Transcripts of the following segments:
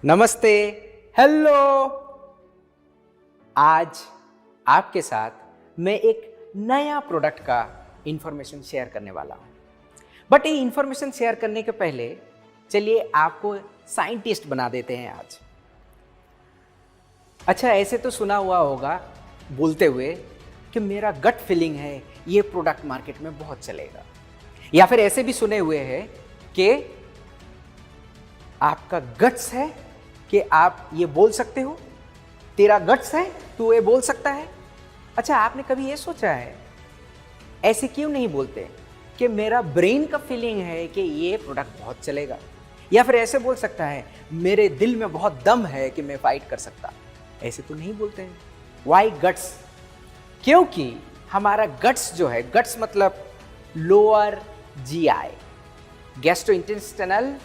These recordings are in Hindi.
नमस्ते। हेलो। आज आपके साथ मैं एक नया प्रोडक्ट का इंफॉर्मेशन शेयर करने वाला हूं। बट ये इंफॉर्मेशन शेयर करने के पहले चलिए आपको साइंटिस्ट बना देते हैं आज। अच्छा, ऐसे तो सुना हुआ होगा बोलते हुए कि मेरा गट फीलिंग है ये प्रोडक्ट मार्केट में बहुत चलेगा, या फिर ऐसे भी सुने हुए हैं कि आपका गट्स है कि आप ये बोल सकते हो, तेरा गट्स है तू ये बोल सकता है। अच्छा, आपने कभी ये सोचा है ऐसे क्यों नहीं बोलते कि मेरा ब्रेन का फीलिंग है कि ये प्रोडक्ट बहुत चलेगा, या फिर ऐसे बोल सकता है मेरे दिल में बहुत दम है कि मैं फाइट कर सकता। ऐसे तो नहीं बोलते हैं। Why guts? क्योंकि हमारा गट्स जो है, गट्स मतलब lower GI, gastrointestinal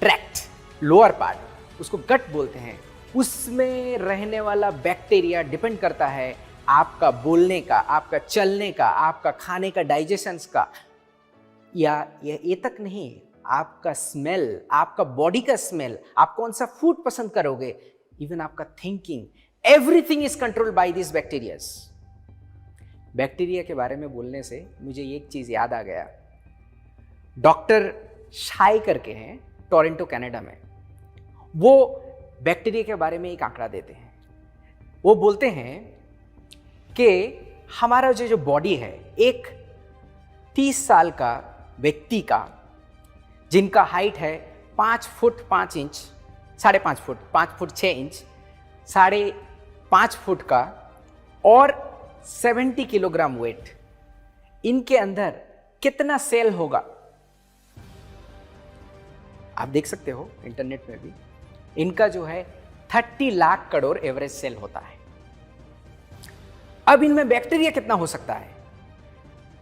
tract, lower part, उसको गट बोलते हैं। उसमें रहने वाला बैक्टीरिया डिपेंड करता है आपका बोलने का, आपका चलने का, आपका खाने का, डाइजेशंस का, या ये तक नहीं, आपका स्मेल, आपका बॉडी का स्मेल, आप कौन सा फूड पसंद करोगे, इवन आपका thinking, everything is controlled by this bacterias. Bacteria के बारे में बोलने से मुझे एक चीज याद आ गया। डॉक्टर शाई करके हैं टोरंटो कनाडा में, वो बैक्टीरिया के बारे में एक आंकड़ा देते हैं। वो बोलते हैं कि हमारा जो बॉडी है, एक 30 साल का व्यक्ति का, जिनका हाइट है 5 foot 5 inch, 5.5 foot, 5 foot 6 inch, 5.5 foot का, और 70 किलोग्राम वेट, इनके अंदर कितना सेल होगा आप देख सकते हो इंटरनेट में भी। इनका जो है 30 लाख करोड़ एवरेज सेल होता है। अब इनमें बैक्टीरिया कितना हो सकता है?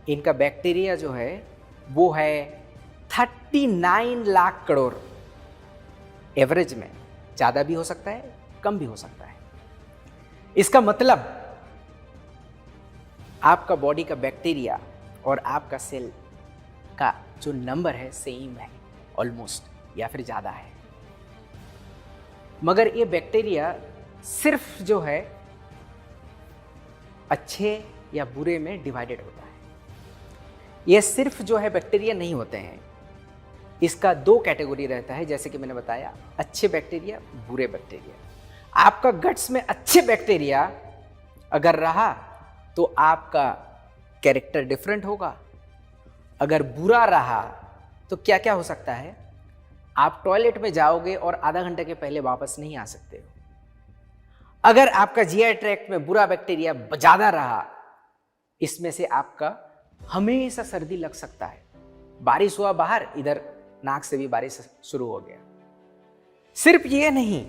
इनका बैक्टीरिया जो है वो है 39 लाख करोड़ एवरेज में। ज्यादा भी हो सकता है, कम भी हो सकता है। इसका मतलब आपका बॉडी का बैक्टीरिया और आपका सेल का जो नंबर है सेम है ऑलमोस्ट, या फिर ज्यादा है। मगर ये बैक्टीरिया सिर्फ जो है अच्छे या बुरे में डिवाइडेड होता है। ये सिर्फ जो है बैक्टीरिया नहीं होते हैं, इसका 2 कैटेगरी रहता है, जैसे कि मैंने बताया, अच्छे बैक्टीरिया, बुरे बैक्टीरिया। आपका गट्स में अच्छे बैक्टीरिया अगर रहा तो आपका कैरेक्टर डिफरेंट होगा। अगर बुरा रहा तो क्या क्या हो सकता है? आप टॉयलेट में जाओगे और आधा घंटे के पहले वापस नहीं आ सकते हो। अगर आपका जीआई ट्रैक्ट में बुरा बैक्टीरिया ज्यादा रहा, इसमें से आपका हमेशा सर्दी लग सकता है। बारिश हुआ बाहर, इधर नाक से भी बारिश शुरू हो गया। सिर्फ ये नहीं,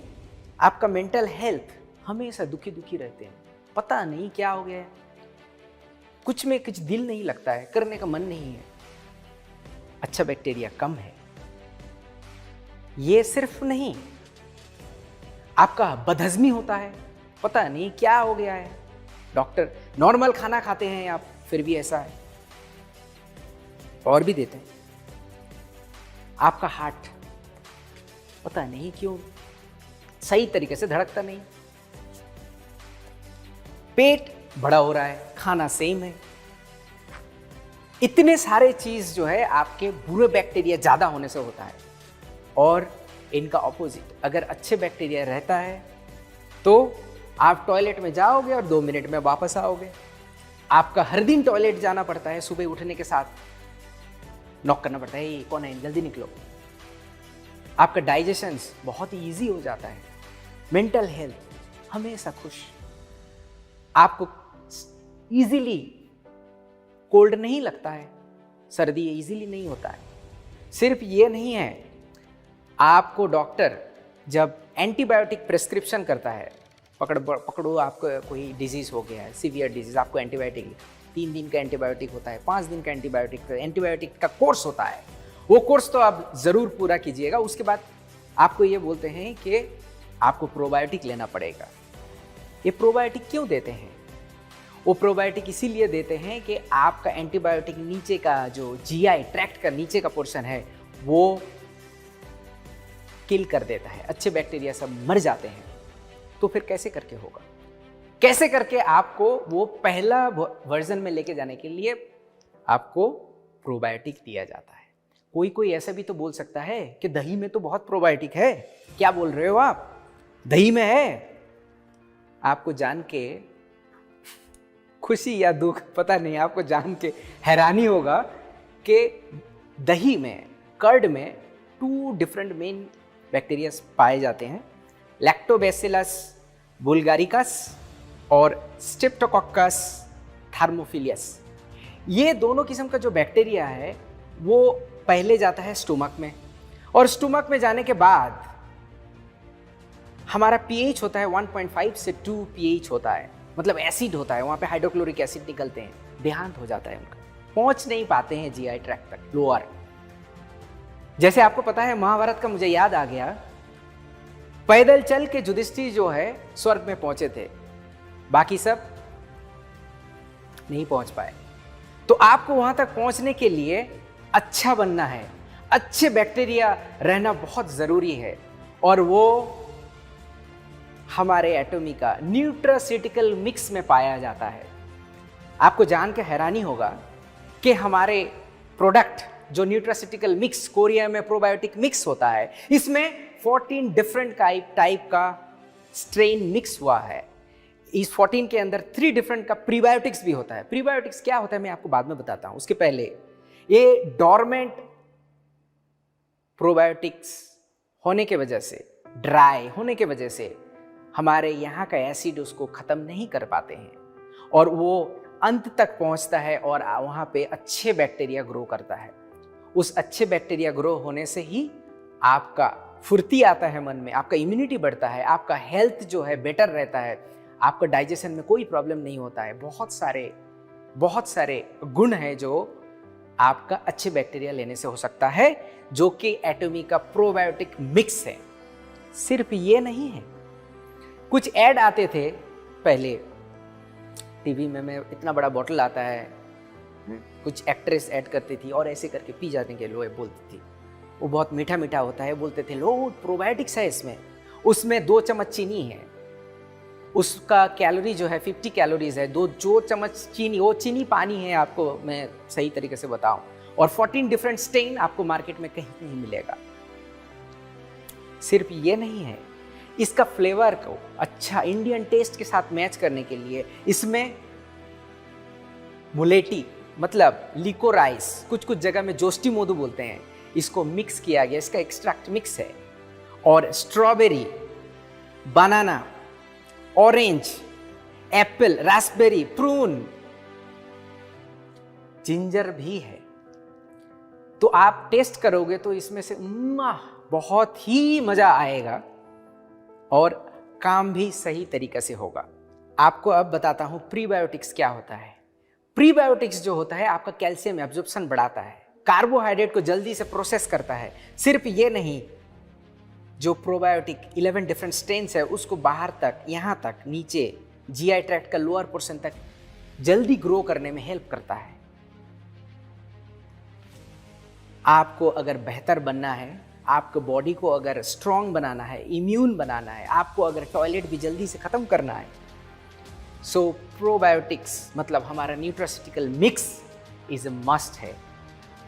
आपका मेंटल हेल्थ हमेशा दुखी दुखी रहते हैं, पता नहीं क्या हो गया है, कुछ में कुछ दिल नहीं लगता है, करने का मन नहीं है। अच्छा बैक्टीरिया कम है। ये सिर्फ नहीं, आपका बदहजमी होता है, पता नहीं क्या हो गया है। डॉक्टर नॉर्मल खाना खाते हैं आप, फिर भी ऐसा है, और भी देते हैं। आपका हार्ट पता नहीं क्यों सही तरीके से धड़कता नहीं। पेट बड़ा हो रहा है, खाना सेम है। इतने सारे चीज जो है आपके बुरे बैक्टीरिया ज्यादा होने से होता है। और इनका ऑपोजिट, अगर अच्छे बैक्टीरिया रहता है तो आप टॉयलेट में जाओगे और 2 मिनट में वापस आओगे। आपका हर दिन टॉयलेट जाना पड़ता है, सुबह उठने के साथ नॉक करना पड़ता है, ये कौन है, जल्दी निकलो। आपका डाइजेशन बहुत ही ईजी हो जाता है। मेंटल हेल्थ हमेशा खुश। आपको इजीली कोल्ड नहीं लगता है, सर्दी इजीली नहीं होता है। सिर्फ ये नहीं है, आपको डॉक्टर जब एंटीबायोटिक प्रिस्क्रिप्शन करता है, पकड़ो आपको कोई डिजीज हो गया है, सीवियर डिजीज, आपको एंटीबायोटिक 3 दिन का एंटीबायोटिक होता है, 5 दिन का एंटीबायोटिक का कोर्स होता है। वो कोर्स तो आप जरूर पूरा कीजिएगा। उसके बाद आपको ये बोलते हैं कि आपको प्रोबायोटिक लेना पड़ेगा। ये प्रोबायोटिक क्यों देते हैं? वो प्रोबायोटिक इसीलिए देते हैं कि आपका एंटीबायोटिक नीचे का जो जीआई ट्रैक्ट का नीचे का पोर्शन है वो किल कर देता है, अच्छे बैक्टीरिया सब मर जाते हैं, तो फिर कैसे करके होगा? कैसे करके आपको वो पहला वर्जन में लेके जाने के लिए आपको प्रोबायोटिक दिया जाता है। कोई कोई ऐसा भी तो बोल सकता है कि दही में तो बहुत प्रोबायोटिक है। क्या बोल रहे हो आप, दही में है? आपको जान के खुशी या दुख पता नहीं, आपको जान के हैरानी होगा कि दही में, कर्ड में 2 डिफरेंट मेन बैक्टीरिया पाए जाते हैं, लैक्टोबैसिलस बुल्गारिकस और स्ट्रेप्टोकोकस थर्मोफिलियस। ये दोनों किस्म का जो बैक्टीरिया है वो पहले जाता है स्टोमक में, और स्टोमक में जाने के बाद हमारा पीएच होता है 1.5 से 2 पीएच होता है, मतलब एसिड होता है, वहाँ पे हाइड्रोक्लोरिक एसिड निकलते हैं, देहांत हो जाता है उनका, पहुँच नहीं पाते हैं जीआई ट्रैक्ट तक, लोअर। जैसे आपको पता है महाभारत का, मुझे याद आ गया, पैदल चल के युधिष्ठिर जो है स्वर्ग में पहुंचे थे, बाकी सब नहीं पहुंच पाए। तो आपको वहां तक पहुंचने के लिए अच्छा बनना है, अच्छे बैक्टीरिया रहना बहुत जरूरी है, और वो हमारे एटॉमिका न्यूट्रास्यूटिकल मिक्स में पाया जाता है। आपको जान के हैरानी होगा कि हमारे प्रोडक्ट जो न्यूट्रास्यूटिकल मिक्स, कोरिया में प्रोबायोटिक मिक्स होता है, इसमें 14 डिफरेंट टाइप का स्ट्रेन मिक्स हुआ है। इस 14 के अंदर 3 डिफरेंट का प्रीबायोटिक्स भी होता है। प्रीबायोटिक्स क्या होता है मैं आपको बाद में बताता हूं, उसके पहले ये डोरमेंट प्रोबायोटिक्स होने के वजह से, ड्राई होने के वजह से हमारे यहाँ का एसिड उसको खत्म नहीं कर पाते हैं, और वो अंत तक पहुंचता है और वहाँ पे अच्छे बैक्टीरिया ग्रो करता है। उस अच्छे बैक्टीरिया ग्रो होने से ही आपका फुर्ती आता है मन में, आपका इम्यूनिटी बढ़ता है, आपका हेल्थ जो है बेटर रहता है, आपका डाइजेशन में कोई प्रॉब्लम नहीं होता है। बहुत सारे गुण हैं जो आपका अच्छे बैक्टीरिया लेने से हो सकता है, जो कि एटॉमिका प्रोबायोटिक मिक्स है। सिर्फ ये नहीं है, कुछ ऐड आते थे पहले टीवी में, मैं इतना बड़ा बोतल आता है, कुछ एक्ट्रेस ऐड करती थी और ऐसे करके पी जाने के लिए बोलती थी, वो बहुत मीठा मीठा होता है, बोलते थे लो प्रोबायोटिक्स है इसमें, उसमें 2 चम्मच चीनी है, उसका कैलोरी जो है 50 कैलोरीज है, 2 चम्मच चीनी, वो चीनी पानी है, आपको मैं सही तरीके से बताऊं, और 14 डिफरेंट स्ट्रेन आपको मार्केट में कहीं नहीं मिलेगा। सिर्फ ये नहीं है, इसका फ्लेवर को अच्छा इंडियन टेस्ट के साथ मैच करने के लिए इसमें मुलेटी मतलब लिकोराइस, कुछ जगह में जोस्टी मोदू बोलते हैं, इसको मिक्स किया गया, इसका एक्सट्रैक्ट मिक्स है, और strawberry, banana, orange, apple, raspberry, prune, ginger भी है। तो आप टेस्ट करोगे तो इसमें से बहुत ही मजा आएगा और काम भी सही तरीके से होगा। आपको अब बताता हूं प्रीबायोटिक्स क्या होता है। प्रीबायोटिक्स जो होता है आपका कैल्शियम एब्जॉर्प्शन बढ़ाता है, कार्बोहाइड्रेट को जल्दी से प्रोसेस करता है। सिर्फ ये नहीं, जो प्रोबायोटिक 11 डिफरेंट स्ट्रेन्स है उसको बाहर तक, यहाँ तक नीचे जीआई ट्रैक्ट का लोअर पोर्शन तक जल्दी ग्रो करने में हेल्प करता है। आपको अगर बेहतर बनना है, आपको बॉडी को अगर स्ट्रांग बनाना है, इम्यून बनाना है, आपको अगर टॉयलेट भी जल्दी से खत्म करना है, सो प्रोबायोटिक्स मतलब हमारा nutraceutical mix is a must है।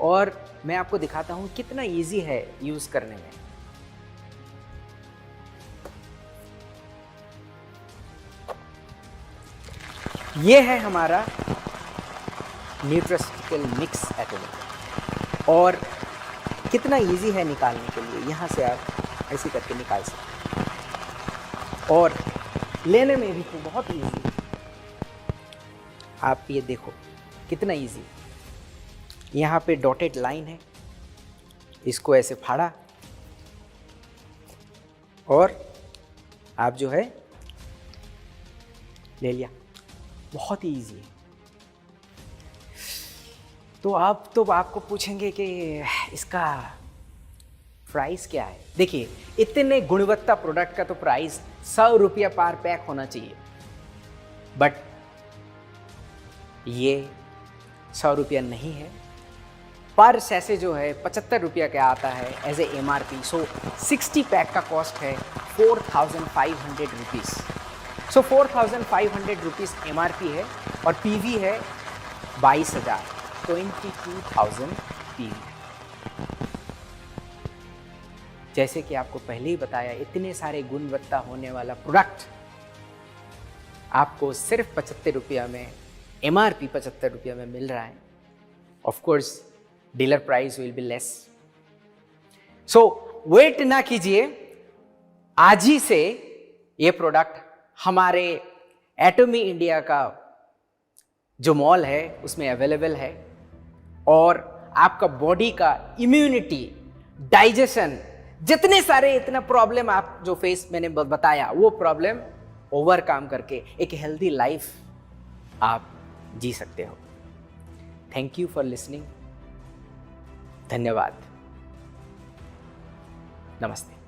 और मैं आपको दिखाता हूं कितना इजी है यूज करने में। ये है हमारा न्यूट्रास्यूटिकल मिक्स एटॉमिक, और कितना इजी है निकालने के लिए। यहाँ से आप ऐसे करके निकाल सकते हैं, और लेने में भी तो बहुत इजी है। आप ये देखो कितना इजी, यहाँ पे डॉटेड लाइन है, इसको ऐसे फाड़ा और आप जो है ले लिया, बहुत ही इजी है। तो आप तो आपको पूछेंगे कि इसका प्राइस क्या है। देखिए, इतने गुणवत्ता प्रोडक्ट का तो प्राइस 100 रुपया पर पैक होना चाहिए, बट ये 100 रुपया नहीं है, पर सैसे जो है 75 रुपया का आता है as a MRP। So 60 pack का कॉस्ट है 4,500 रुपीज़। सो 4,500 रुपीज़ MRP है और PV है 22,000, 22,000 PV। जैसे कि आपको पहले ही बताया, इतने सारे गुणवत्ता होने वाला प्रोडक्ट आपको सिर्फ 75 रुपया में, MRP 75 रुपया में मिल रहा है। Of course dealer price will be less. So wait ना कीजिए, आज ही से ये प्रोडक्ट हमारे एटमी इंडिया का जो मॉल है उसमें अवेलेबल है और आपका बॉडी का इम्यूनिटी, डाइजेशन, जितने सारे इतना प्रॉब्लम आप जो फेस मैंने बताया, वो प्रॉब्लम ओवरकम करके एक हेल्दी लाइफ आप जी सकते हो। Thank you for listening. धन्यवाद। नमस्ते।